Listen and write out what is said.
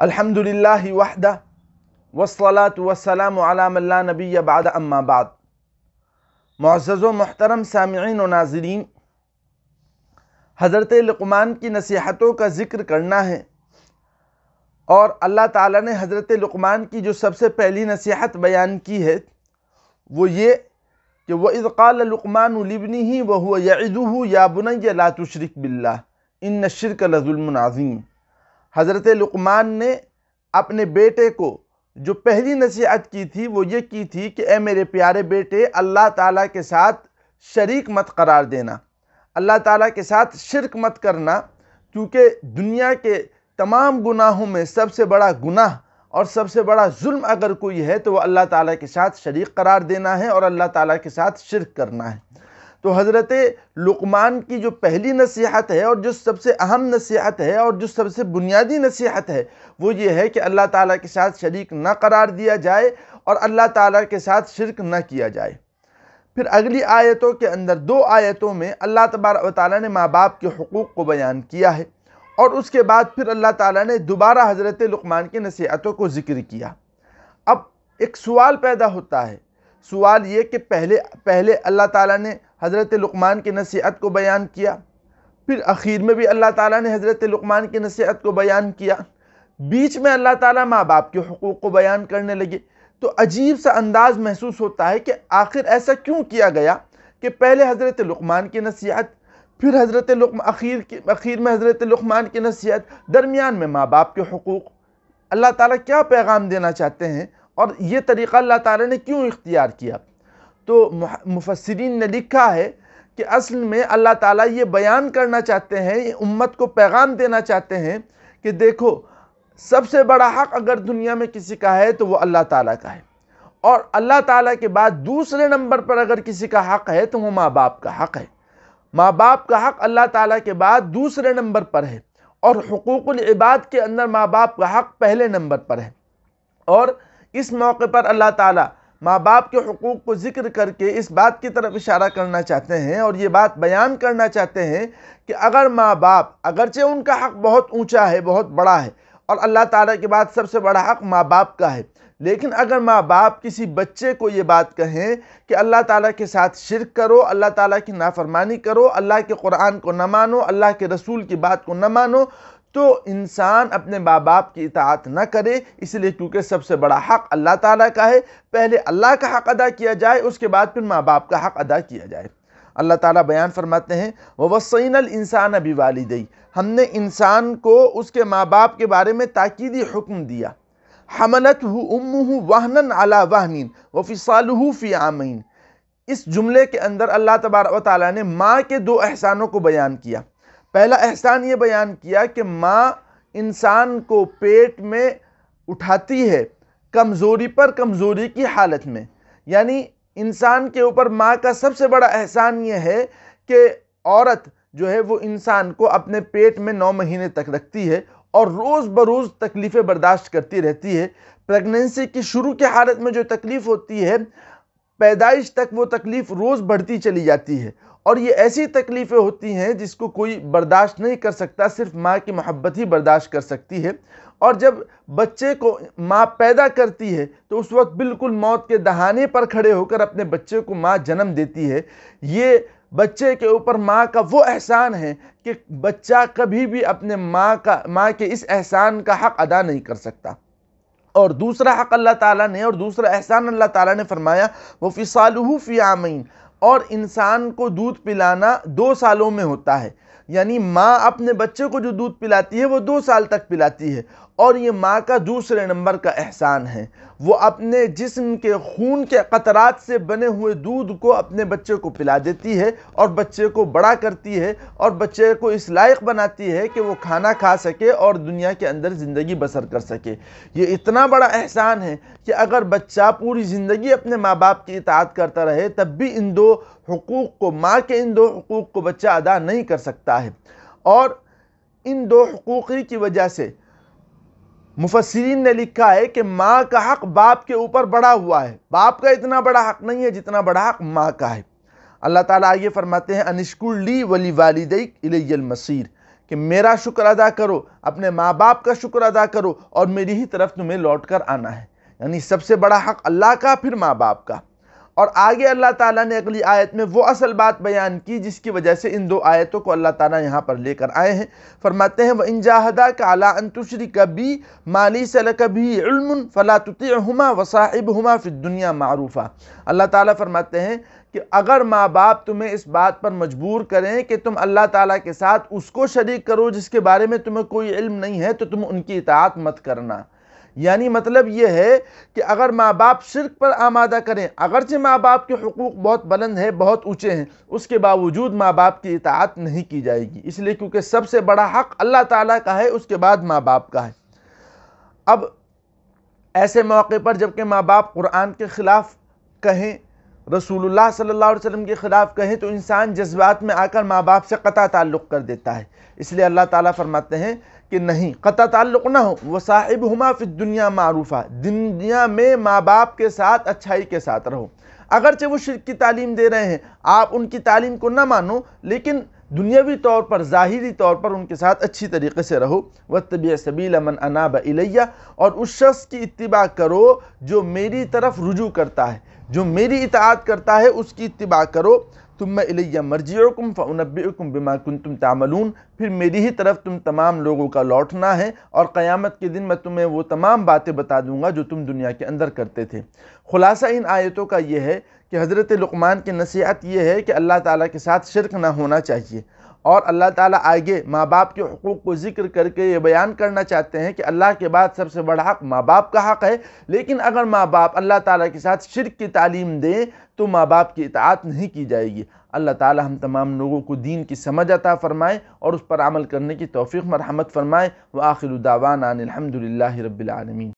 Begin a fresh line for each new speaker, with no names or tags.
الحمدللہ وحدہ والصلاة والسلام علی من لا نبی بعد اما بعد۔ معزز و محترم سامعین و ناظرین، حضرت لقمان کی نصیحتوں کا ذکر کرنا ہے، اور اللہ تعالیٰ نے حضرت لقمان کی جو سب سے پہلی نصیحت بیان کی ہے وہ یہ کہ وَإِذْ قَالَ لُقْمَانُ لِابْنِهِ وَهُوَ يَعِظُهُ يَا بُنَيَّ لَا تُشْرِكْ بِاللَّهِ إِنَّ الشِّرْكَ لَظُلْمٌ عَظِيمٌ۔ حضرت لقمان نے اپنے بیٹے کو جو پہلی نصیحت کی تھی وہ یہ کی تھی کہ اے میرے پیارے بیٹے، اللہ تعالیٰ کے ساتھ شریک مت قرار دینا، اللہ تعالیٰ کے ساتھ شرک مت کرنا، کیونکہ دنیا کے تمام گناہوں میں سب سے بڑا گناہ اور سب سے بڑا ظلم اگر کوئی ہے تو وہ اللہ تعالیٰ کے ساتھ شریک قرار دینا ہے اور اللہ تعالیٰ کے ساتھ شرک کرنا ہے۔ تو حضرت لقمان کی جو پہلی نصیحت ہے اور جو سب سے اہم نصیحت ہے اور جو سب سے بنیادی نصیحت ہے وہ یہ ہے کہ اللہ تعالیٰ کے ساتھ شریک نہ قرار دیا جائے اور اللہ تعالیٰ کے ساتھ شرک نہ کیا جائے۔ پھر اگلی آیتوں کے اندر دو آیتوں میں اللہ تبارک و تعالیٰ نے ماں باپ کے حقوق کو بیان کیا ہے، اور اس کے بعد پھر اللہ تعالیٰ نے دوبارہ حضرت لقمان کی نصیحتوں کو ذکر کیا۔ اب ایک سوال پیدا ہوتا ہے، سوال یہ کہ پہلے اللہ تعالیٰ نے حضرت لقمان کی نصیحت کو بیان کیا، پھر اخیر میں بھی اللہ تعالیٰ نے حضرت لقمان کی نصیحت کو بیان کیا، بیچ میں اللہ تعالیٰ ماں باپ کے حقوق کو بیان کرنے لگے، تو عجیب سا انداز محسوس ہوتا ہے کہ آخر ایسا کیوں کیا گیا کہ پہلے حضرت لقمان کی نصیحت، پھر اخیر میں حضرت لقمان کی نصیحت، درمیان میں ماں باپ کے حقوق۔ اللہ تعالیٰ کیا پیغام دینا چاہتے ہیں اور یہ طریقہ اللہ تعالیٰ نے کیوں اختیار کیا؟ تو مفسرین نے لکھا ہے کہ اصل میں اللہ تعالیٰ یہ بیان کرنا چاہتے ہیں، یہ امت کو پیغام دینا چاہتے ہیں کہ دیکھو، سب سے بڑا حق اگر دنیا میں کسی کا ہے تو وہ اللہ تعالیٰ کا ہے، اور اللہ تعالیٰ کے بعد دوسرے نمبر پر اگر کسی کا حق ہے تو وہ ماں باپ کا حق ہے۔ ماں باپ کا حق اللہ تعالیٰ کے بعد دوسرے نمبر پر ہے، اور حقوق العباد کے اندر ماں باپ کا حق پہلے نمبر پر ہے۔ اور اس موقع پر اللہ تعالیٰ ماں باپ کے حقوق کو ذکر کر کے اس بات کی طرف اشارہ کرنا چاہتے ہیں اور یہ بات بیان کرنا چاہتے ہیں کہ اگر ماں باپ، اگرچہ ان کا حق بہت اونچا ہے، بہت بڑا ہے، اور اللہ تعالیٰ کے بعد سب سے بڑا حق ماں باپ کا ہے، لیکن اگر ماں باپ کسی بچے کو یہ بات کہیں کہ اللہ تعالیٰ کے ساتھ شرک کرو، اللہ تعالیٰ کی نافرمانی کرو، اللہ کے قرآن کو نہ مانو، اللہ کے رسول کی بات کو نہ مانو، تو انسان اپنے ماں باپ کی اطاعت نہ کرے، اس لیے کیونکہ سب سے بڑا حق اللہ تعالیٰ کا ہے۔ پہلے اللہ کا حق ادا کیا جائے، اس کے بعد پھر ماں باپ کا حق ادا کیا جائے۔ اللہ تعالیٰ بیان فرماتے ہیں وَوَصَّيْنَا الْإِنسَانَ بِوَالِدَيْهِ، ہم نے انسان کو اس کے ماں باپ کے بارے میں تاکیدی حکم دیا۔ حَمَلَتْهُ أُمُّهُ وَهْنًا عَلَى وَهْنٍ وَفِصَالُهُ فِي عَامَيْنِ، اس جملے کے اندر اللہ تبارک و تعالیٰ نے ماں کے دو احسانوں کو بیان کیا۔ پہلا احسان یہ بیان کیا کہ ماں انسان کو پیٹ میں اٹھاتی ہے کمزوری پر کمزوری کی حالت میں، یعنی انسان کے اوپر ماں کا سب سے بڑا احسان یہ ہے کہ عورت جو ہے وہ انسان کو اپنے پیٹ میں 9 مہینے تک رکھتی ہے اور روز بروز تکلیفیں برداشت کرتی رہتی ہے۔ پریگننسی کی شروع کے حالت میں جو تکلیف ہوتی ہے، پیدائش تک وہ تکلیف روز بڑھتی چلی جاتی ہے، اور یہ ایسی تکلیفیں ہوتی ہیں جس کو کوئی برداشت نہیں کر سکتا، صرف ماں کی محبت ہی برداشت کر سکتی ہے۔ اور جب بچے کو ماں پیدا کرتی ہے تو اس وقت بالکل موت کے دہانے پر کھڑے ہو کر اپنے بچے کو ماں جنم دیتی ہے۔ یہ بچے کے اوپر ماں کا وہ احسان ہے کہ بچہ کبھی بھی اپنے ماں کے اس احسان کا حق ادا نہیں کر سکتا۔ اور دوسرا حق اللہ تعالیٰ نے، اور دوسرا احسان اللہ تعالیٰ نے فرمایا وَفِصَالُهُ فِي عَامَيْنِ، اور انسان کو دودھ پلانا 2 سالوں میں ہوتا ہے، یعنی ماں اپنے بچے کو جو دودھ پلاتی ہے وہ 2 سال تک پلاتی ہے، اور یہ ماں کا دوسرے نمبر کا احسان ہے۔ وہ اپنے جسم کے خون کے قطرات سے بنے ہوئے دودھ کو اپنے بچے کو پلا دیتی ہے اور بچے کو بڑا کرتی ہے اور بچے کو اس لائق بناتی ہے کہ وہ کھانا کھا سکے اور دنیا کے اندر زندگی بسر کر سکے۔ یہ اتنا بڑا احسان ہے کہ اگر بچہ پوری زندگی اپنے ماں باپ کی اطاعت کرتا رہے تب بھی ان 2 حقوق کو، ماں کے ان 2 حقوق کو بچہ ادا نہیں کر سکتا ہے۔ اور ان 2 حقوق کی وجہ سے مفسرین نے لکھا ہے کہ ماں کا حق باپ کے اوپر بڑا ہوا ہے، باپ کا اتنا بڑا حق نہیں ہے جتنا بڑا حق ماں کا ہے۔ اللہ تعالیٰ آگے فرماتے ہیں اَنِ اشْكُرْ لِي وَلِوَالِدَيْكَ إِلَيَّ الْمَصِيرُ، کہ میرا شکر ادا کرو، اپنے ماں باپ کا شکر ادا کرو، اور میری ہی طرف تمہیں لوٹ کر آنا ہے۔ یعنی سب سے بڑا حق اللہ کا، پھر ماں باپ کا۔ اور آگے اللہ تعالیٰ نے اگلی آیت میں وہ اصل بات بیان کی جس کی وجہ سے ان دو آیتوں کو اللہ تعالیٰ یہاں پر لے کر آئے ہیں۔ فرماتے ہیں وَإِن جَاهَدَاكَ عَلَىٰ أَن تُشْرِكَ بِي مَا لَيْسَ لَكَ بِهِ عِلْمٌ فَلَا تُطِعْهُمَا وَصَاحِبْهُمَا فِي الدُّنْيَا مَعْرُوفًا۔ اللہ تعالیٰ فرماتے ہیں کہ اگر ماں باپ تمہیں اس بات پر مجبور کریں کہ تم اللہ تعالیٰ کے ساتھ اس کو شریک کرو جس کے بارے میں تمہیں کوئی علم نہیں ہے، تو تم ان کی اطاعت مت کرنا۔ یعنی مطلب یہ ہے کہ اگر ماں باپ شرک پر آمادہ کریں، اگرچہ ماں باپ کے حقوق بہت بلند ہیں، بہت اونچے ہیں، اس کے باوجود ماں باپ کی اطاعت نہیں کی جائے گی، اس لیے کیونکہ سب سے بڑا حق اللہ تعالیٰ کا ہے، اس کے بعد ماں باپ کا ہے۔ اب ایسے موقع پر جب کہ ماں باپ قرآن کے خلاف کہیں، رسول اللہ صلی اللہ علیہ وسلم کے خلاف کہیں، تو انسان جذبات میں آ کر ماں باپ سے قطع تعلق کر دیتا ہے۔ اس لیے اللہ تعالیٰ فرماتے ہیں کہ نہیں، قطع تعلق نہ ہو، وَصَاحِبْهُمَا فِي الدُّنْيَا مَعْرُوفًا، دنیا میں ماں باپ کے ساتھ اچھائی کے ساتھ رہو۔ اگرچہ وہ شرک کی تعلیم دے رہے ہیں، آپ ان کی تعلیم کو نہ مانو، لیکن دنیاوی طور پر، ظاہری طور پر ان کے ساتھ اچھی طریقے سے رہو۔ وَاتَّبِعْ سَبِيلَ مَنْ أَنَابَ إِلَيَّ، اور اس شخص کی اتباع کرو جو میری طرف رجوع کرتا ہے، جو میری اطاعت کرتا ہے، اس کی اتباع کرو۔ ثُمَّ إِلَيَّ مَرْجِعُكُمْ فَأُنَبِّئُكُمْ بِمَا كُنْتُمْ تَعْمَلُونَ، پھر میری ہی طرف تم تمام لوگوں کا لوٹنا ہے، اور قیامت کے دن میں تمہیں وہ تمام باتیں بتا دوں گا جو تم دنیا کے اندر کرتے تھے۔ خلاصہ ان آیتوں کا یہ ہے کہ حضرت لقمان کی نصیحت یہ ہے کہ اللہ تعالیٰ کے ساتھ شرک نہ ہونا چاہیے، اور اللہ تعالیٰ آگے ماں باپ کے حقوق کو ذکر کر کے یہ بیان کرنا چاہتے ہیں کہ اللہ کے بعد سب سے بڑا حق ماں باپ کا حق ہے، لیکن اگر ماں باپ اللہ تعالیٰ کے ساتھ شرک کی تعلیم دیں تو ماں باپ کی اطاعت نہیں کی جائے گی۔ اللہ تعالیٰ ہم تمام لوگوں کو دین کی سمجھ عطا فرمائے اور اس پر عمل کرنے کی توفیق مرحمت فرمائے۔ وآخر دعوانا ان الحمد للہ رب العالمین۔